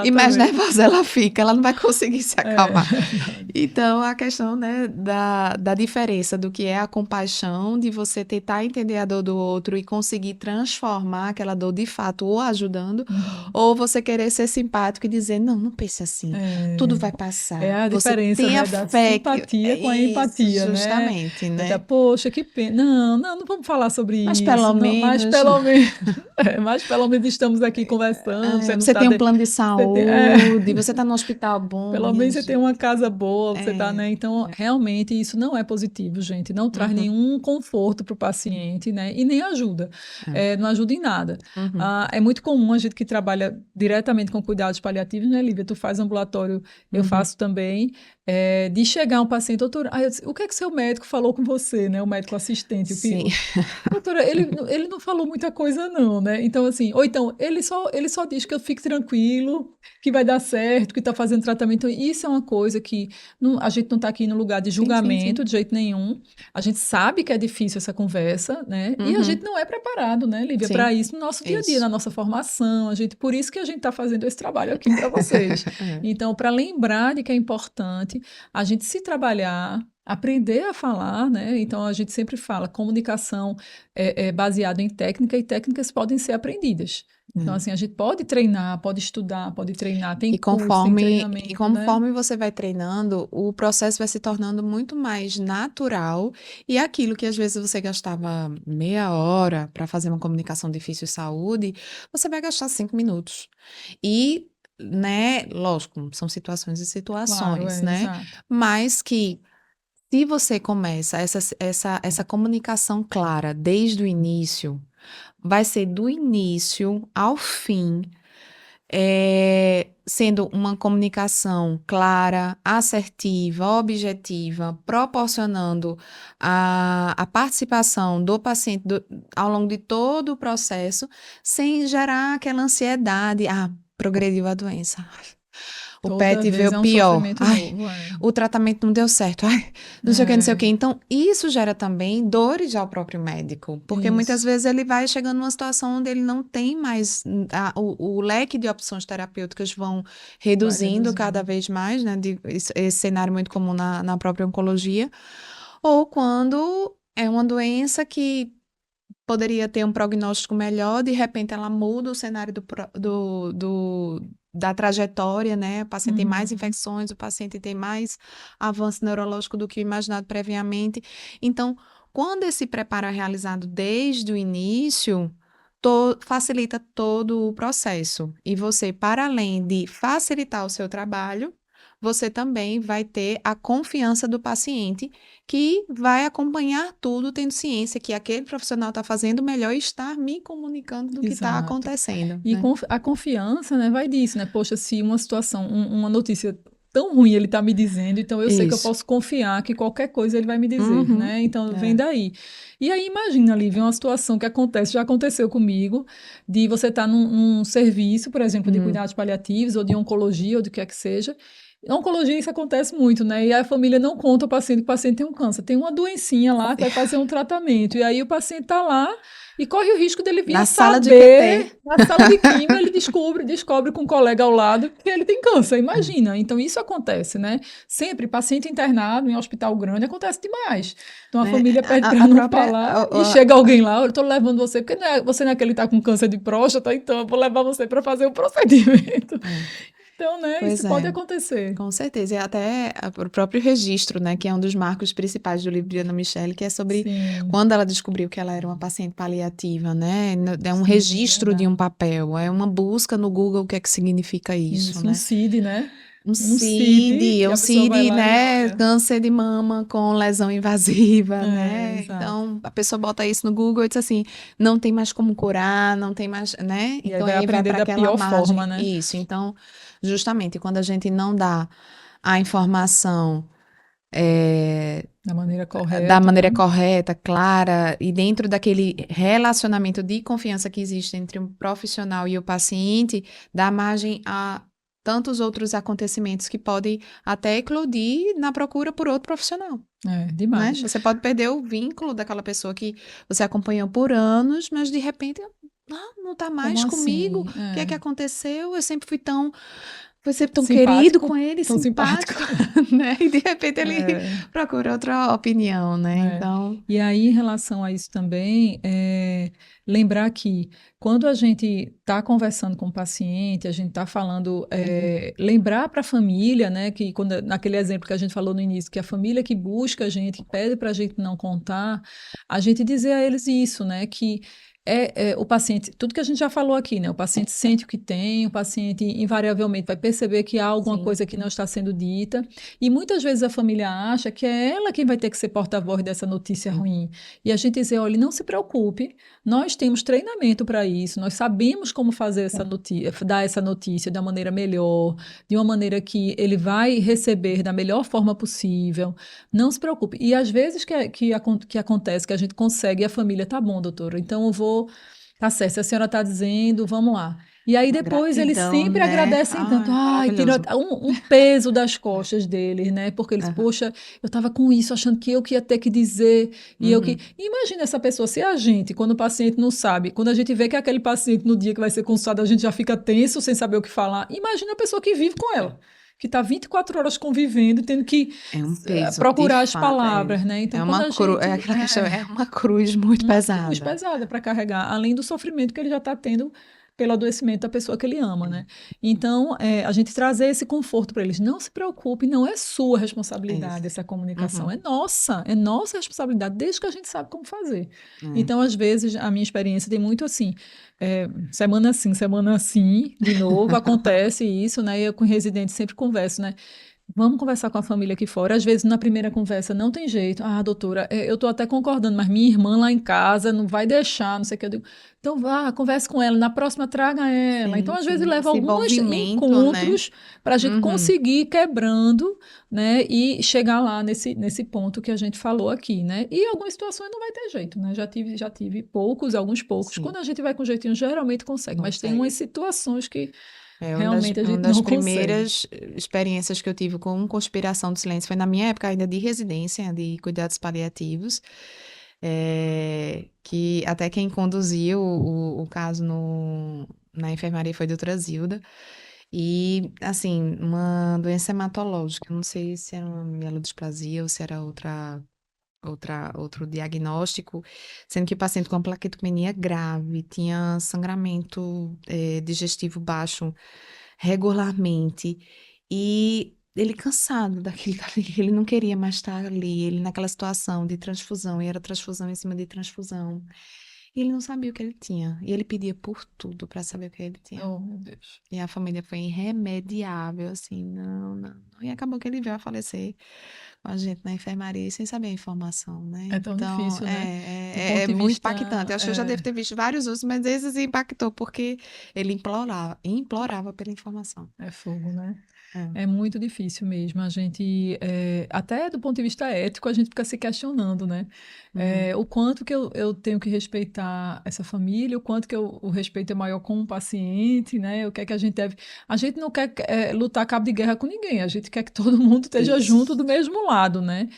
E mais exatamente. nervosa ela fica, ela não vai conseguir se É acalmar. verdade. Então, a questão, né, da diferença do que é a compaixão, de você tentar entender a dor do outro e conseguir transformar aquela dor de fato, ou ajudando, Uhum. ou você querer ser simpático e dizer, não, não pense assim, tudo vai É passar. a Você diferença, tenha né, da fé que... simpatia com a Isso, empatia, né? justamente, Então, né? poxa, que pena. Não, não, não vamos falar sobre Mas pelo isso. Não, mas menos pelo menos, mas pelo menos estamos aqui conversando. Você não você tá tem um de... plano de você tem... saúde, você está no hospital bom, Pelo minha menos você tem uma gente. casa boa, você tá, É, né? Então, realmente, isso não é positivo, gente. Não traz uhum, nenhum conforto para o paciente, né? E nem ajuda. é, Não ajuda em nada. uhum, É muito comum a gente que trabalha diretamente com cuidados paliativos, né, Lívia? Tu faz ambulatório, eu uhum. faço também. De chegar um paciente, doutor, eu disse, o que é que seu médico falou com você, né? O médico assistente, Sim. doutora, ele não falou muita coisa, não, né? Então, assim, ou então, ele só diz que eu fique tranquilo, que vai dar certo, que está fazendo tratamento. Então, isso é uma coisa que a gente não está aqui no lugar de Sim, sim, julgamento sim. de jeito nenhum. A gente sabe que é difícil essa conversa, né? E a gente Uhum. não é preparado, né, Lívia, para Sim, isso no nosso dia a dia, na isso. nossa formação. Por isso que a gente está fazendo esse trabalho aqui para vocês. É. Então, para lembrar de que é importante a gente se trabalhar, aprender a falar, né? Então a gente sempre fala, comunicação é baseada em técnica e técnicas podem ser aprendidas. Então, É. assim, a gente pode treinar, pode estudar, pode treinar, tem E curso, tem conforme, treinamento, né? conforme você vai treinando, o processo vai se tornando muito mais natural. E aquilo que às vezes você gastava meia hora para fazer uma comunicação difícil de saúde, você vai gastar 5 minutos. E, né, lógico, são situações e Claro, situações, né? exato. Mas que se você começa essa comunicação clara desde o início, vai ser do início ao fim, sendo uma comunicação clara, assertiva, objetiva, proporcionando a participação do paciente ao longo de todo o processo, sem gerar aquela ansiedade. Ah, progrediu a doença. O Toda PET vez veio é um pior. sofrimento Ai, novo, é. o tratamento não deu certo. Ai, não sei o que, não sei o que. É, Então, isso gera também dores ao próprio médico, porque muitas isso. vezes ele vai chegando numa situação onde ele não tem mais o leque de opções terapêuticas vão Vai reduzindo cada reduzindo. vez mais, né? Esse cenário muito comum na própria oncologia, ou quando é uma doença que poderia ter um prognóstico melhor, de repente ela muda o cenário da trajetória, né? O paciente tem mais Uhum. infecções, o paciente tem mais avanço neurológico do que o imaginado previamente. Então, quando esse preparo é realizado desde o início, facilita todo o processo. E você, para além de facilitar o seu trabalho, você também vai ter a confiança do paciente que vai acompanhar tudo, tendo ciência que aquele profissional está fazendo melhor e estar me comunicando do que está Exato. acontecendo, E né? a confiança, né, vai disso, né? Poxa, se uma situação, uma notícia tão ruim ele está me dizendo, então eu sei que eu Isso. posso confiar que qualquer coisa ele vai me dizer, Uhum. né? Então vem É. daí. E aí imagina, Lívia, uma situação que acontece, já aconteceu comigo, de você estar num serviço, por exemplo, de Hum. cuidados paliativos ou de oncologia ou do que é que seja. Na oncologia isso acontece muito, né? E a família não conta ao paciente que o paciente tem um câncer, tem uma doencinha lá que vai fazer um tratamento. E aí o paciente está lá e corre o risco dele vir Na a sala de saber, QT. na sala de químio, ele descobre com um colega ao lado que ele tem câncer, imagina. Então, isso acontece, né? Sempre, paciente internado em hospital grande, acontece demais. Então, a Né? família pede para A não própria. falar e chega alguém lá, eu tô levando você, porque você não é aquele que tá com câncer de próstata, então eu vou levar você para fazer o procedimento. É, Então, né, isso pois pode é. acontecer. Com certeza, e até o próprio registro, né, que é um dos marcos principais do livro de Ana Michele, que é sobre Sim, quando ela descobriu que ela era uma paciente paliativa, né, é um sim, registro de um verdade. papel, é uma busca no Google o que é que significa isso, Isso, um né, CID, né? Um um CID, CID, que um a pessoa vai CID, lá e né? olha. Câncer de mama com lesão invasiva, É, né? exato. Então, a pessoa bota isso no Google e diz assim, não tem mais como curar, não tem mais, né? E aí Então, vai aí vai aprender para da aquela pior forma, margem. né? Isso. Então, justamente, quando a gente não dá a informação Da maneira da correta, maneira né? correta, clara, e dentro daquele relacionamento de confiança que existe entre um profissional e o paciente, dá margem a tantos outros acontecimentos que podem até eclodir na procura por outro profissional, É, né? demais. Você pode perder o vínculo daquela pessoa que você acompanhou por anos, mas de repente, não tá Como mais comigo. assim? O que é que É. aconteceu? Eu sempre fui tão Foi ser tão querido Simpático? com ele, Tão simpático. simpático, né? E de repente ele É. procura outra opinião, né? É. Então, E aí, em relação a isso também, lembrar que quando a gente está conversando com o paciente, a gente está falando, lembrar para a família, né, que quando, naquele exemplo que a gente falou no início, que a família que busca a gente, que pede para a gente não contar, a gente dizer a eles isso, né, que o paciente, tudo que a gente já falou aqui, né, o paciente sente o que tem, o paciente invariavelmente vai perceber que há alguma sim. coisa que não está sendo dita, e muitas vezes a família acha que é ela quem vai ter que ser porta-voz dessa notícia ruim. E a gente dizer, olha, não se preocupe, nós temos treinamento para isso, nós sabemos como fazer essa notícia, dar essa notícia de uma maneira melhor, de uma maneira que ele vai receber da melhor forma possível. Não se preocupe. E às vezes que acontece, que a gente consegue, e a família, tá bom, doutora, então eu vou. Tá certo, se a senhora está dizendo, vamos lá. E aí Uma depois eles gratidão, sempre né? agradecem tanto, Ai, ai, tira maravilhoso. um peso das costas deles, né? Porque eles, Aham. poxa, eu estava com isso, achando que eu que ia ter que dizer, e eu que. Uhum. Imagina essa pessoa, se a gente, quando o paciente não sabe, quando a gente vê que aquele paciente no dia que vai ser consultado, a gente já fica tenso, sem saber o que falar. Imagina a pessoa que vive com ela, que está 24 horas convivendo, tendo que É um peso, de procurar as fato, palavras, né? Então, é quando uma a cruz, é gente. aquela questão, é uma cruz muito Uma cruz pesada. pesada para carregar, além do sofrimento que ele já está tendo pelo adoecimento da pessoa que ele ama, né? Então, a gente trazer esse conforto para eles. Não se preocupe, não é sua É isso. responsabilidade essa comunicação, Uhum. é nossa responsabilidade, desde que a gente sabe como fazer. É. Então, às vezes, a minha experiência tem muito assim, semana assim, de novo, acontece isso, né? Eu com residente sempre converso, né? Vamos conversar com a família aqui fora. Às vezes, na primeira conversa, não tem jeito. Ah, doutora, eu estou até concordando, mas minha irmã lá em casa não vai deixar, não sei o que. Eu digo, então vá, converse com ela. Na próxima, traga ela. Então, Sim, às vezes, sim. leva Esse alguns envolvimento, né? encontros para a gente Uhum. conseguir ir quebrando, né? E chegar lá nesse ponto que a gente falou aqui, né? E algumas situações não vai ter jeito, né? Já tive poucos, alguns poucos. Sim, Quando a gente vai com jeitinho, geralmente consegue. Mas tem umas consegue. situações que É realmente a uma gente das não consegue. primeiras experiências que eu tive com conspiração do silêncio foi na minha época ainda de residência, de cuidados paliativos, que até quem conduziu o caso na enfermaria foi a doutora Zilda, e, assim, uma doença hematológica, eu não sei se era uma mielodisplasia ou se era outro diagnóstico, sendo que o paciente com plaquetomia grave tinha sangramento digestivo baixo regularmente e ele cansado daquilo dali, ele não queria mais estar ali, ele naquela situação de transfusão, e era transfusão em cima de transfusão. E ele não sabia o que ele tinha, e ele pedia por tudo para saber o que ele tinha. Oh, meu Deus. E a família foi irremediável, assim, não, não, não. E acabou que ele veio a falecer com a gente na enfermaria sem saber a informação, né? É tão Então, difícil, né? Do é ponto de muito vista, impactante. Eu acho que eu já devo ter visto vários outros, mas esses impactou porque ele implorava pela informação. é fogo, né? É. É muito difícil mesmo. A gente, até do ponto de vista ético, a gente fica se questionando, né? Uhum. O quanto que eu tenho que respeitar essa família, o quanto que o respeito é maior com o paciente, né? O que é que a gente deve. A gente não quer lutar cabo de guerra com ninguém, a gente quer que todo mundo esteja junto Isso. do mesmo lado, né?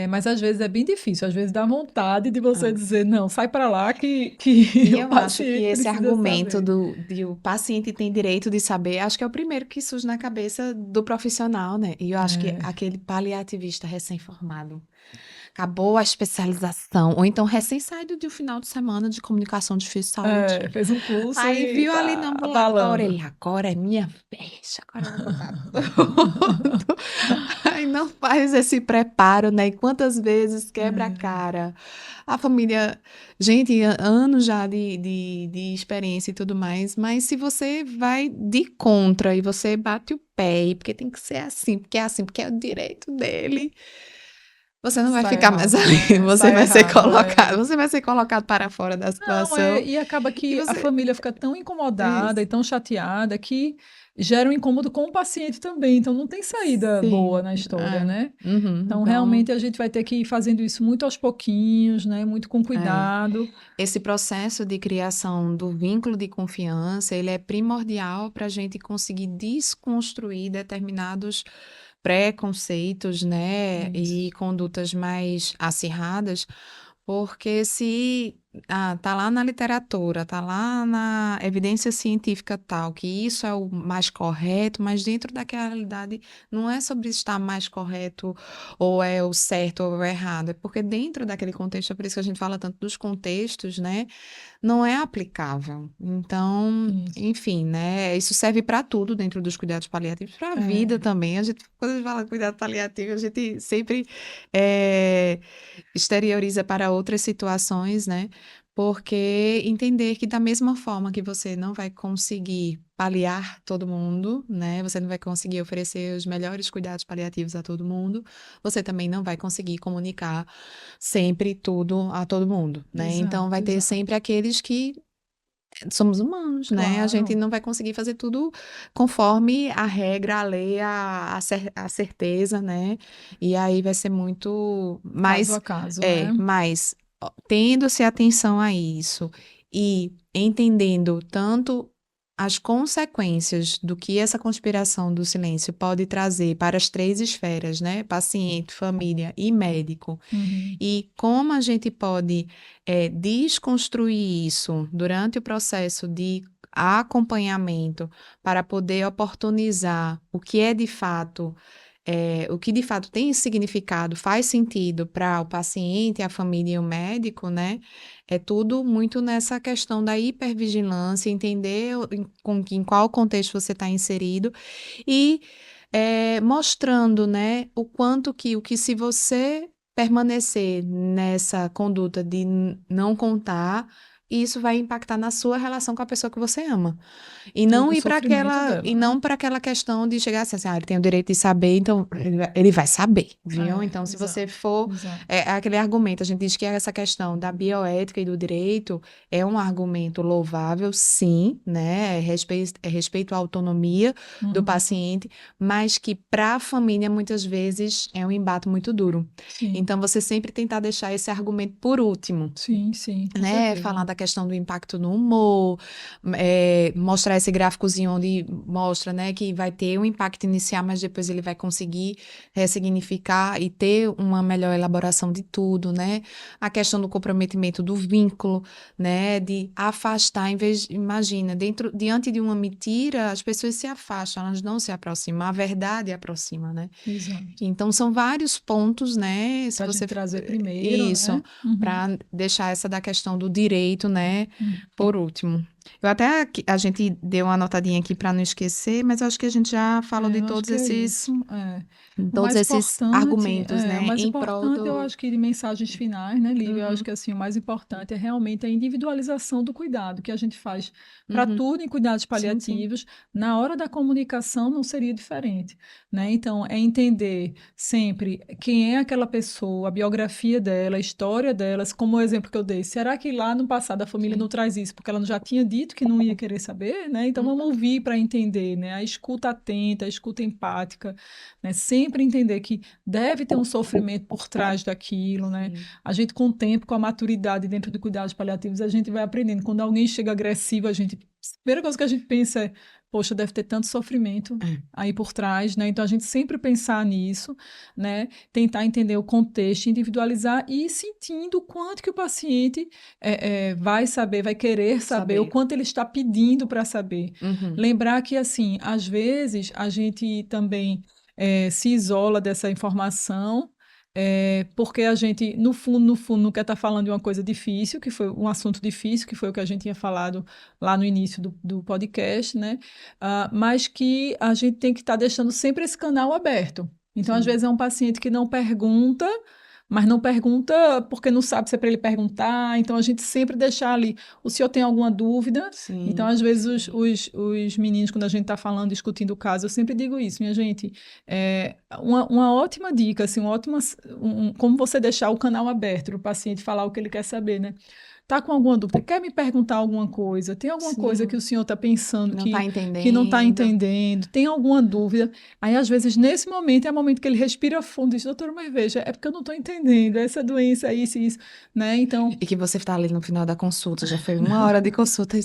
Mas às vezes é bem difícil, às vezes dá vontade de você É. dizer, não, sai para lá que E o eu acho que paciente esse precisa argumento saber. de o paciente tem direito de saber, acho que é o primeiro que surge na cabeça do profissional, né? E eu acho que É, aquele paliativista recém-formado, acabou a especialização, ou então recém-saído de um final de semana de comunicação difícil de saúde. fez um curso Aí e viu ali no tá ambulatório, abalando. ele, agora é minha vez, agora eu vou contar tudo. não faz esse preparo, né? E quantas vezes quebra a É, cara. A família, gente, anos já de experiência e tudo mais, mas se você vai de contra e você bate o pé, e porque tem que ser assim, porque é o direito dele, você não vai sai ficar mais errado, ali, né? você Sai vai ser errado, colocado, é. você vai ser colocado para fora da Não, situação e acaba e que a você. família fica tão É incomodada isso. e tão chateada que gera um incômodo com o paciente também. Então, não tem saída boa Sim. na história, É. né? Uhum. Então, Então, realmente, a gente vai ter que ir fazendo isso muito aos pouquinhos, né? Muito com é. cuidado. Esse processo de criação do vínculo de confiança, ele é primordial para a gente conseguir desconstruir determinados preconceitos, né, Isso. e condutas mais acirradas, porque se tá lá na literatura, tá lá na evidência científica tal, que isso é o mais correto, mas dentro daquela realidade não é sobre estar mais correto ou é o certo ou é o errado, é porque dentro daquele contexto, é por isso que a gente fala tanto dos contextos, né, não é aplicável. Então, Isso. enfim, né? Isso serve para tudo dentro dos cuidados paliativos, para a vida É, também. A gente, quando a gente fala cuidado paliativo, a gente sempre eh, exterioriza para outras situações, né? Porque entender que da mesma forma que você não vai conseguir paliar todo mundo, né? Você não vai conseguir oferecer os melhores cuidados paliativos a todo mundo, você também não vai conseguir comunicar sempre tudo a todo mundo, né? Então vai exato, ter exato. sempre aqueles que somos humanos, né? A gente Claro, não vai conseguir fazer tudo conforme a regra, a lei, a certeza, né? E aí vai ser muito caso mais, a caso, né? mais ó, tendo-se atenção a isso e entendendo tanto as consequências do que essa conspiração do silêncio pode trazer para as três esferas, né? Paciente, família e médico Uhum. e como a gente pode desconstruir isso durante o processo de acompanhamento para poder oportunizar o que é de fato, o que de fato tem significado, faz sentido para o paciente, a família e o médico, né? É tudo muito nessa questão da hipervigilância, entender em qual contexto você está inserido e mostrando, né, o quanto que o que se você permanecer nessa conduta de não contar, isso vai impactar na sua relação com a pessoa que você ama. E E não no ir para sofrimento aquela, dela, e né? não para aquela questão de chegar assim, ele tem o direito de saber, então ele vai saber, viu? É, Então, se você exato, for, exato. aquele argumento, a gente diz que essa questão da bioética e do direito é um argumento louvável, sim, né? É respeito à autonomia do Uhum. paciente, mas que para a família muitas vezes é um embate muito duro. Sim, Então, você sempre tentar deixar esse argumento por último, sim, sim, com né? certeza. Falar da questão do impacto no humor, mostrar esse gráficozinho onde mostra, né, que vai ter um impacto inicial, mas depois ele vai conseguir ressignificar e ter uma melhor elaboração de tudo, né? A questão do comprometimento do vínculo, né, de afastar, em vez, imagina, diante de uma mentira, as pessoas se afastam, elas não se aproximam, a verdade aproxima, né? Exato. Então, são vários pontos, né? Se Para a gente você. trazer primeiro, Isso, né? Uhum. para deixar essa da questão do direito, né? Uhum. Por último. Eu até. A gente deu uma anotadinha aqui para não esquecer, mas eu acho que a gente já falou É, de eu acho todos que é esses, isso. É. O todos mais esses importante, argumentos, o né? mais Em prol importante, eu do. acho que de mensagens finais, né, Lívia? Eu acho Uhum, que assim, o mais importante é realmente a individualização do cuidado que a gente faz para uhum. tudo em cuidados Sim, sim. paliativos. Na hora da comunicação não seria diferente, né? Então, é entender sempre quem é aquela pessoa, a biografia dela, a história delas, como o exemplo que eu dei. Será que lá no passado a família não Sim. traz isso porque ela já tinha dito que não ia querer saber, né? Então, vamos Uhum. ouvir para entender, né? A escuta atenta, a escuta empática, né? Sempre entender que deve ter um sofrimento por trás daquilo, né? Sim. A gente, com o tempo, com a maturidade dentro de cuidados paliativos, a gente vai aprendendo. Quando alguém chega agressivo, a primeira coisa que a gente pensa é, poxa, deve ter tanto sofrimento É, aí por trás, né? Então, a gente sempre pensar nisso, né? Tentar entender o contexto, individualizar e ir sentindo o quanto que o paciente vai saber, vai querer saber, o saber. quanto ele está pedindo para saber. Uhum. Lembrar que, assim, às vezes a gente também se isola dessa informação, porque a gente, no fundo, não quer estar falando de uma coisa difícil, que foi um assunto difícil, que foi o que a gente tinha falado lá no início do podcast, né? Mas que a gente tem que estar deixando sempre esse canal aberto. Então, às Sim. vezes, é um paciente que não pergunta, mas não pergunta porque não sabe se é para ele perguntar. Então, a gente sempre deixar ali, o senhor tem alguma dúvida? Então, Sim. às vezes, os meninos, quando a gente está falando, discutindo o caso, eu sempre digo isso, minha gente, uma ótima dica, assim, como você deixar o canal aberto para o paciente falar o que ele quer saber, né? Tá com alguma dúvida? Quer me perguntar alguma coisa? Tem alguma coisa que o Sim. senhor está pensando Não está que não está entendendo. entendendo? Tem alguma dúvida? Aí, às vezes, nesse momento, é o momento que ele respira fundo e diz, doutor, mas veja, é porque eu não estou entendendo, essa doença, isso, né? Então, E que você está ali no final da consulta, já foi 1 hora de consulta.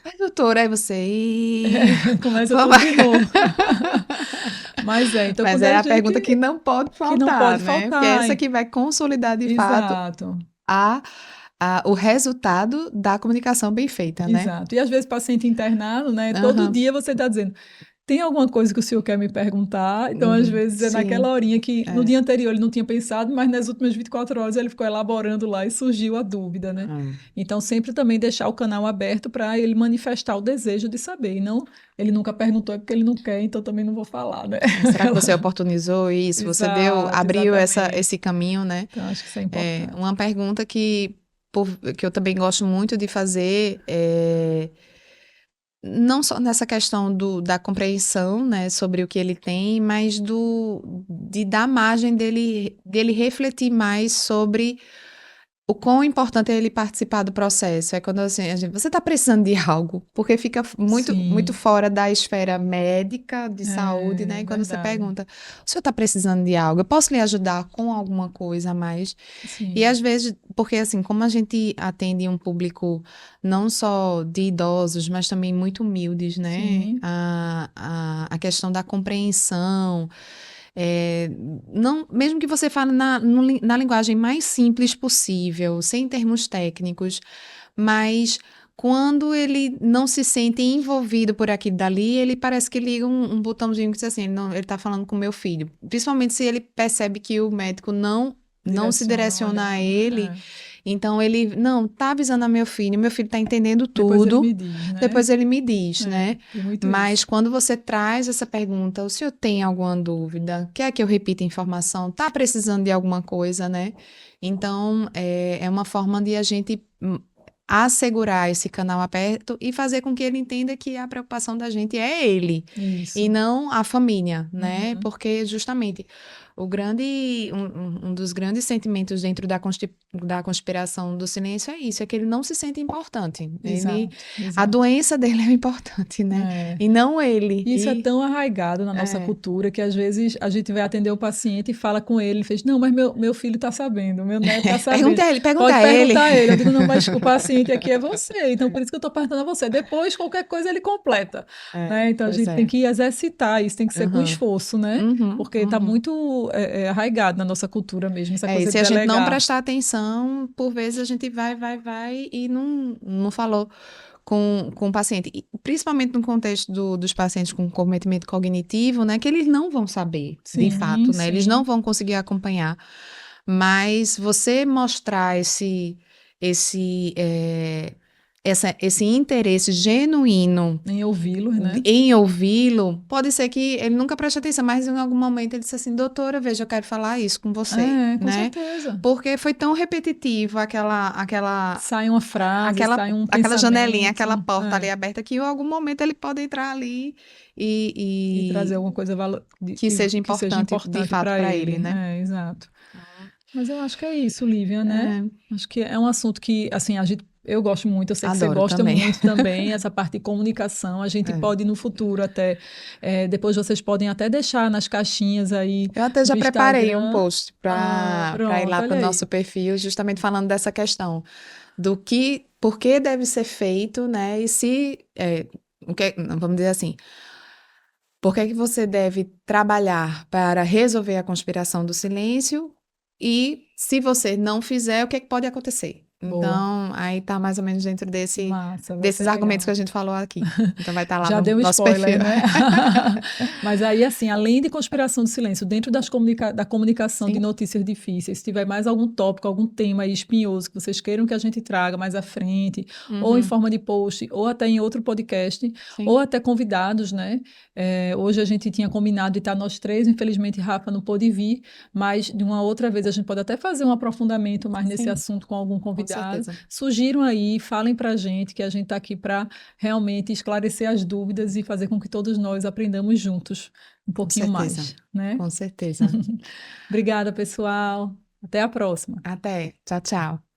Ai, doutora, aí você. começa Vamos. tudo de novo. Mas então, Mas quando é a a pergunta gente... que não pode Que não faltar, pode né? Porque é faltar. essa que vai consolidar de fato Exato. a, o resultado da comunicação bem feita, né? Exato. E às vezes paciente internado, né? Todo Aham. dia você está dizendo, tem alguma coisa que o senhor quer me perguntar? Então, às Uhum. vezes, é naquela Sim. horinha que no É. dia anterior ele não tinha pensado, mas nas últimas 24 horas ele ficou elaborando lá e surgiu a dúvida, né? Hum. Então, sempre também deixar o canal aberto para ele manifestar o desejo de saber. E não, ele nunca perguntou, é porque ele não quer, então também não vou falar, né? Será que você oportunizou isso? Você deu, Exato, abriu exatamente. esse caminho, né? Então, acho que isso é É, importante. uma pergunta que eu também gosto muito de fazer é não só nessa questão da compreensão, né, sobre o que ele tem, mas de dar margem dele refletir mais sobre o quão importante é ele participar do processo. É quando assim, você está precisando de algo, porque fica muito, muito Sim, fora da esfera médica, de saúde, né? é E quando você verdade. pergunta, o senhor está precisando de algo? Eu posso lhe ajudar com alguma coisa a mais? E Sim, às vezes, porque assim, como a gente atende um público não só de idosos, mas também muito humildes, né? sim, A questão da compreensão, é, não, mesmo que você fale na linguagem mais simples possível, sem termos técnicos, mas quando ele não se sente envolvido por aquilo dali, ele parece que liga um botãozinho que diz assim, ele está falando com meu filho. Principalmente se ele percebe que o médico não se direciona o direciona a olhar. ele, então ele, não, tá avisando a meu filho tá entendendo Depois ele tudo, me diz, né? depois ele me diz, né? Tem muito isso. Mas quando você traz essa pergunta, o senhor tem alguma dúvida? Quer que eu repita a informação? Tá precisando de alguma coisa, né? Então, é uma forma de a gente assegurar esse canal aberto e fazer com que ele entenda que a preocupação da gente é ele e Isso. não a família, né? Uhum. Porque justamente um dos grandes sentimentos dentro da conspiração do silêncio é isso, é que ele não se sente importante. Exato, A exato. doença dele é importante, né? É. E não ele. E isso é E tão arraigado na nossa é, cultura que às vezes a gente vai atender o paciente e fala com ele, fez, não, mas meu filho está sabendo, meu neto está sabendo. pergunta Pode a ele. perguntar a ele. Eu digo, não, mas o paciente aqui é você, então por isso que eu estou perguntando a você. Depois, qualquer coisa ele completa, né? Então a Pois gente tem é. que exercitar isso, tem que ser com Uhum, esforço, né? uhum, Porque está uhum. muito arraigado na nossa cultura mesmo, essa E coisa se de a gente não delegar. prestar atenção, por vezes a gente vai e não falou com o paciente. E principalmente no contexto dos pacientes com comprometimento cognitivo, né? Que eles não vão saber, de Sim, fato, né? Eles não sim. vão conseguir acompanhar. Mas você mostrar esse, eh, esse interesse genuíno Em ouvi-los, né? em ouvi-lo, pode ser que ele nunca preste atenção, mas em algum momento ele disse assim, doutora, veja, eu quero falar isso com você, É, com né? certeza. Porque foi tão repetitivo Sai uma frase, sai um aquela janelinha, pensamento, aquela porta ali é, aberta, que em algum momento ele pode entrar ali e trazer e alguma coisa que seja que seja importante de importante fato para para ele. ele, né? É, exato. Mas eu acho que é isso, Lívia, né? É, Acho que é um assunto que, assim, eu gosto muito, eu sei que você adoro gosta também. muito também, essa parte de comunicação. A gente É. pode no futuro até, depois vocês podem até deixar nas caixinhas aí Eu até já do preparei um Instagram. post Ah, para ir pronto, lá para o olha nosso aí. perfil, justamente falando dessa questão por que deve ser feito, né? E se, vamos dizer assim, por que é que você deve trabalhar para resolver a conspiração do silêncio? E se você não fizer, o que é que pode acontecer? Boa. Então, aí tá mais ou menos dentro Massa, vai desses ser argumentos que legal. a gente falou aqui. Então vai estar lá Já no deu um nosso perfil. spoiler, né? Mas aí, assim, além de conspiração do silêncio, dentro da comunicação de Sim. notícias difíceis, se tiver mais algum tópico, algum tema aí espinhoso que vocês queiram que a gente traga mais à frente, ou em Uhum. forma de post, ou até em outro podcast, ou Sim. até convidados, né? Hoje a gente tinha combinado de estar nós três, infelizmente Rafa não pôde vir, mas de uma outra vez a gente pode até fazer um aprofundamento mais nesse Sim, assunto com algum com convidado. certeza. Sugiram aí, falem pra gente que a gente está aqui para realmente esclarecer as dúvidas e fazer com que todos nós aprendamos juntos um Com pouquinho certeza. mais, né? Com certeza. Obrigada, pessoal. Até a próxima. Até. Tchau, tchau.